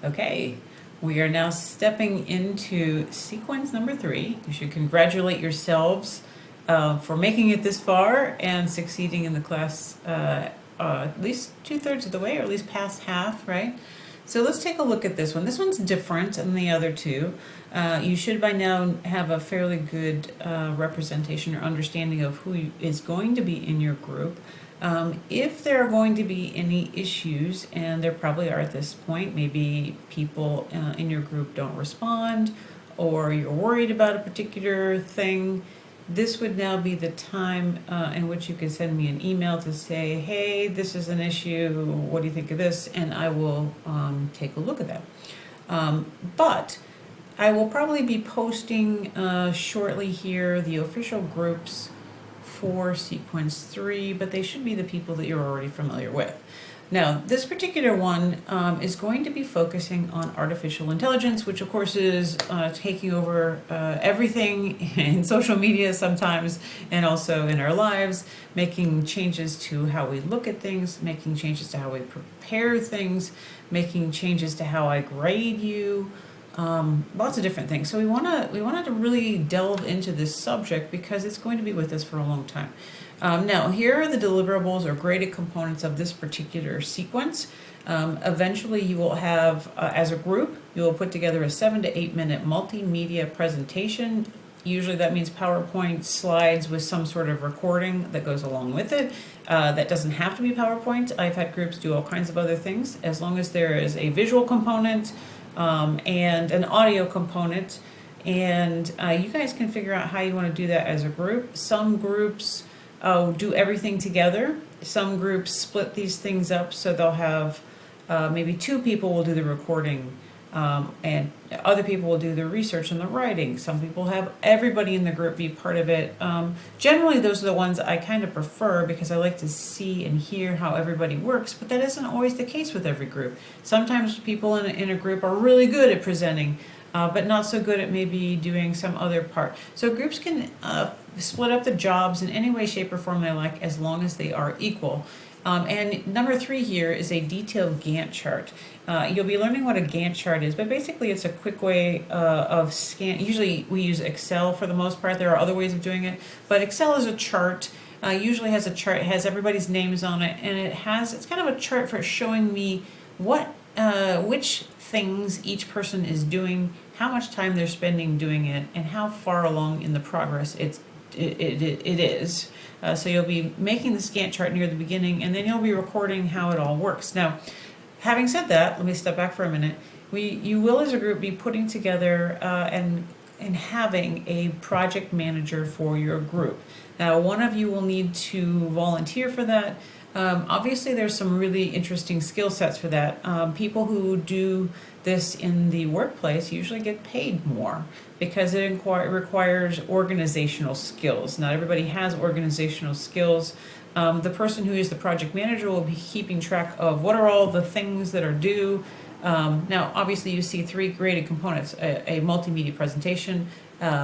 Okay, we are now stepping into sequence number 3. You should congratulate yourselves for making it this far and succeeding in the class at least 2/3 of the way, or at least past half, right? So let's take a look at this one. This one's different than the other two. You should by now have a fairly good representation or understanding of who is going to be in your group. If there are going to be any issues, and there probably are at this point, maybe people in your group don't respond, or you're worried about a particular thing, this would now be the time in which you can send me an email to say, hey, this is an issue, what do you think of this? And I will take a look at that. But I will probably be posting shortly here the official groups for sequence 3, but they should be the people that you're already familiar with. Now, this particular one is going to be focusing on artificial intelligence, which of course is taking over everything in social media sometimes, and also in our lives, making changes to how we look at things, making changes to how we prepare things, making changes to how I grade you, lots of different things. So we wanted to really delve into this subject because it's going to be with us for a long time. Now, here are the deliverables or graded components of this particular sequence. Eventually, you will have, as a group, you will put together a 7 to 8 minute multimedia presentation. Usually that means PowerPoint slides with some sort of recording that goes along with it. That doesn't have to be PowerPoint. I've had groups do all kinds of other things. As long as there is a visual component and an audio component, and you guys can figure out how you want to do that as a group. Some groups do everything together. Some groups split these things up, so they'll have maybe 2 people will do the recording, and other people will do the research and the writing. Some people have everybody in the group be part of it. Generally, those are the ones I kind of prefer because I like to see and hear how everybody works, but that isn't always the case with every group. Sometimes people in a group are really good at presenting, but not so good at maybe doing some other part. So groups can split up the jobs in any way, shape, or form they like, as long as they are equal. And number 3 here is a detailed Gantt chart. You'll be learning what a Gantt chart is, but basically it's a quick way of usually we use Excel for the most part. There are other ways of doing it, but Excel is a chart. Usually has a chart, it has everybody's names on it, and it's kind of a chart for showing me which things each person is doing, how much time they're spending doing it, and how far along in the progress it is. So you'll be making the Gantt chart near the beginning, and then you'll be recording how it all works. Now, having said that, let me step back for a minute. You will, as a group, be putting together and having a project manager for your group. Now, one of you will need to volunteer for that. Obviously, there's some really interesting skill sets for that. People who do this in the workplace usually get paid more because it requires organizational skills. Not everybody has organizational skills. The person who is the project manager will be keeping track of what are all the things that are due. Now, obviously, you see 3 graded components, a multimedia presentation,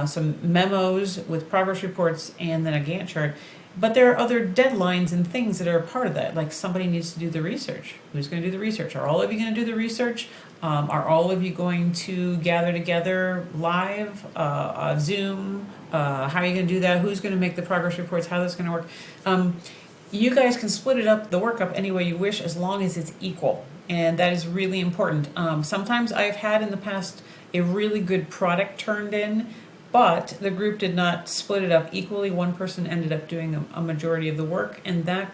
some memos with progress reports, and then a Gantt chart. But there are other deadlines and things that are a part of that, like somebody needs to do the research. Who's going to do the research? Are all of you going to do the research? Are all of you going to gather together live, Zoom? How are you going to do that? Who's going to make the progress reports? How that's going to work? You guys can split it up, the work up, any way you wish, as long as it's equal. And that is really important. Sometimes I've had in the past a really good product turned in, but the group did not split it up equally. One person ended up doing a majority of the work, and that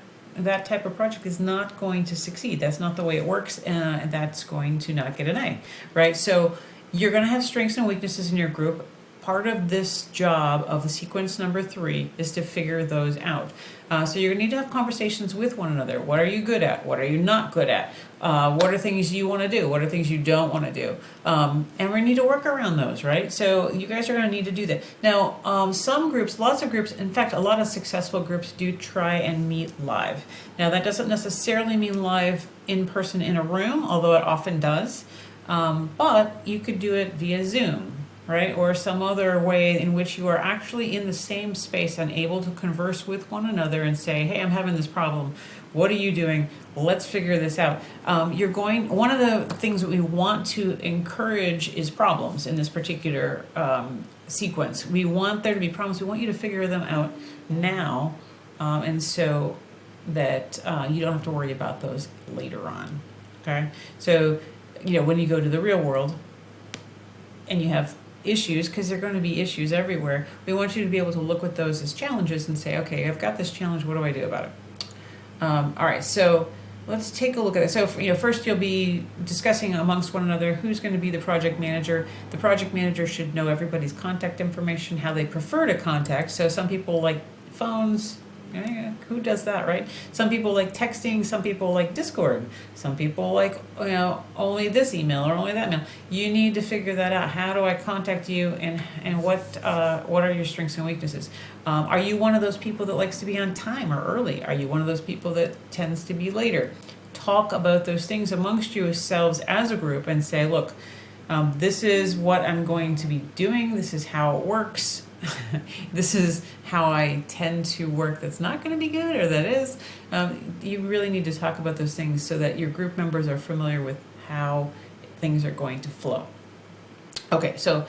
type of project is not going to succeed. That's not the way it works, and that's going to not get an A, right? So you're going to have strengths and weaknesses in your group. Part of this job of the sequence number 3 is to figure those out. So you're going to need to have conversations with one another. What are you good at? What are you not good at? What are things you want to do? What are things you don't want to do? And we need to work around those, right? So you guys are going to need to do that. Now, some groups, lots of groups, in fact, a lot of successful groups do try and meet live. Now, that doesn't necessarily mean live in person in a room, although it often does. But you could do it via Zoom, right? Or some other way in which you are actually in the same space and able to converse with one another and say, hey, I'm having this problem. What are you doing? let's figure this out. One of the things that we want to encourage is problems in this particular sequence. We want there to be problems. We want you to figure them out now, and so that you don't have to worry about those later on. Okay? So, when you go to the real world and you have issues, because there are going to be issues everywhere, we want you to be able to look at those as challenges and say, okay, I've got this challenge, what do I do about it? All right, so let's take a look at it. So, first you'll be discussing amongst one another who's going to be the project manager. The project manager should know everybody's contact information, how they prefer to contact. So some people like phones. Who does that, right? Some people like texting, some people like Discord, some people like only this email or only that email. You need to figure that out. How do I contact you, and what are your strengths and weaknesses? Are you one of those people that likes to be on time or early? Are you one of those people that tends to be later? Talk about those things amongst yourselves as a group and say, look, this is what I'm going to be doing. This is how it works. This is how I tend to work that's not going to be good, or that is. You really need to talk about those things so that your group members are familiar with how things are going to flow. Okay, so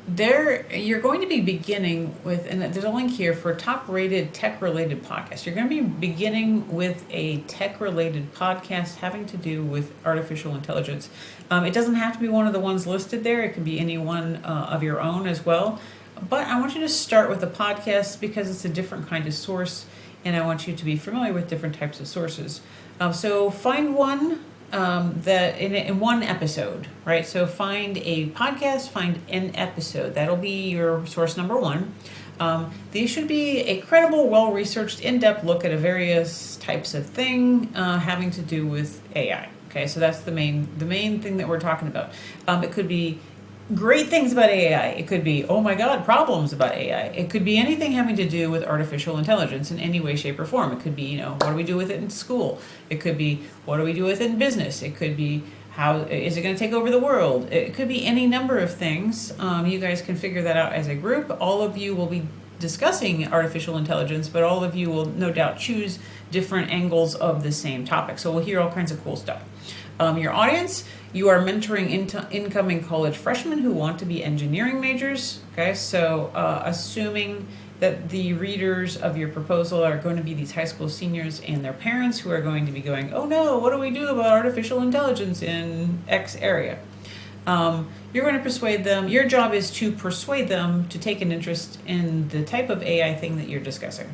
you're going to be beginning with, and there's a link here for top-rated tech-related podcasts. You're going to be beginning with a tech-related podcast having to do with artificial intelligence. It doesn't have to be one of the ones listed there. It can be any one of your own as well. But I want you to start with a podcast because it's a different kind of source, and I want you to be familiar with different types of sources. So find one that in one episode, right? So find a podcast, find an episode. That'll be your source number one. These should be a credible, well-researched, in-depth look at a various types of thing having to do with AI. Okay, so that's the main thing that we're talking about. It could be great things about AI. It could be, oh my God, problems about AI. It could be anything having to do with artificial intelligence in any way, shape, or form. It could be, what do we do with it in school? It could be, what do we do with it in business? It could be, how is it going to take over the world? It could be any number of things. You guys can figure that out as a group. All of you will be discussing artificial intelligence, but all of you will no doubt choose different angles of the same topic. So we'll hear all kinds of cool stuff. Your audience, you are mentoring incoming college freshmen who want to be engineering majors. Okay, so assuming that the readers of your proposal are going to be these high school seniors and their parents who are going to be going, oh no, what do we do about artificial intelligence in X area? You're going to persuade them. Your job is to persuade them to take an interest in the type of AI thing that you're discussing.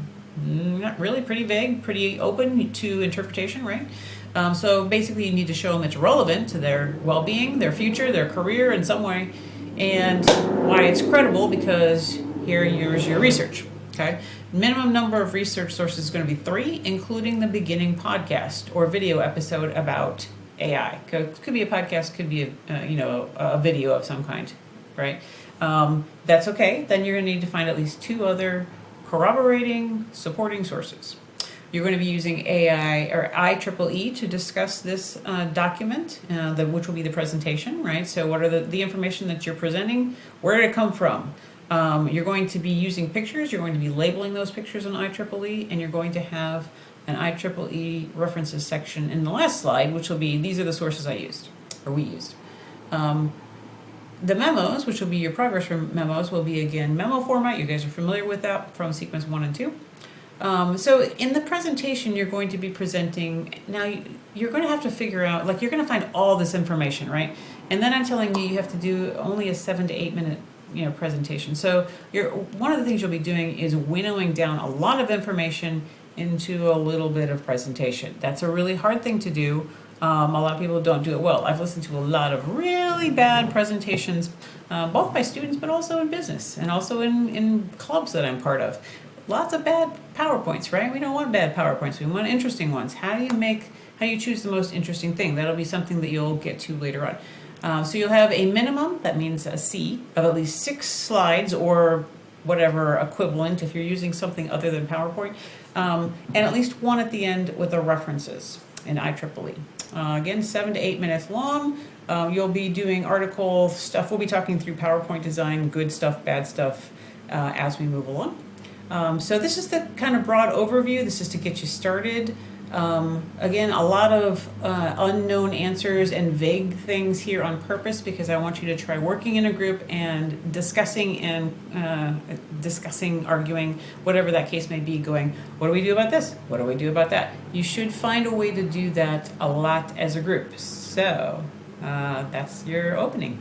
Not really, pretty vague, pretty open to interpretation, right? So basically you need to show them it's relevant to their well-being, their future, their career in some way, and why it's credible, because here's your research, okay? Minimum number of research sources is going to be 3, including the beginning podcast or video episode about AI. Could be a podcast, could be a video of some kind, right? That's okay. Then you're going to need to find at least 2 other corroborating, supporting sources. You're going to be using AI or IEEE to discuss this document, which will be the presentation, right? So what are the information that you're presenting? Where did it come from? You're going to be using pictures. You're going to be labeling those pictures on IEEE, and you're going to have an IEEE references section in the last slide, which will be, these are the sources I used, or we used. The memos, which will be your progress memos, will be, again, memo format. You guys are familiar with that from sequence 1 and 2. So in the presentation, you're going to be presenting, now you're going to have to figure out, you're going to find all this information, right? And then I'm telling you have to do only a 7 to 8 minute presentation. So one of the things you'll be doing is winnowing down a lot of information into a little bit of presentation. That's a really hard thing to do. A lot of people don't do it well. I've listened to a lot of really bad presentations, both by students, but also in business and also in clubs that I'm part of. Lots of bad PowerPoints, right? We don't want bad PowerPoints. We want interesting ones. How do you choose the most interesting thing? That'll be something that you'll get to later on. So you'll have a minimum, that means a C, of at least 6 slides or whatever equivalent if you're using something other than PowerPoint, and at least 1 at the end with the references in IEEE. Again, 7 to 8 minutes long. You'll be doing article stuff. We'll be talking through PowerPoint design, good stuff, bad stuff, as we move along. So this is the kind of broad overview. This is to get you started. Again, a lot of unknown answers and vague things here on purpose because I want you to try working in a group and discussing, arguing, whatever that case may be, going, what do we do about this? What do we do about that? You should find a way to do that a lot as a group. So that's your opening.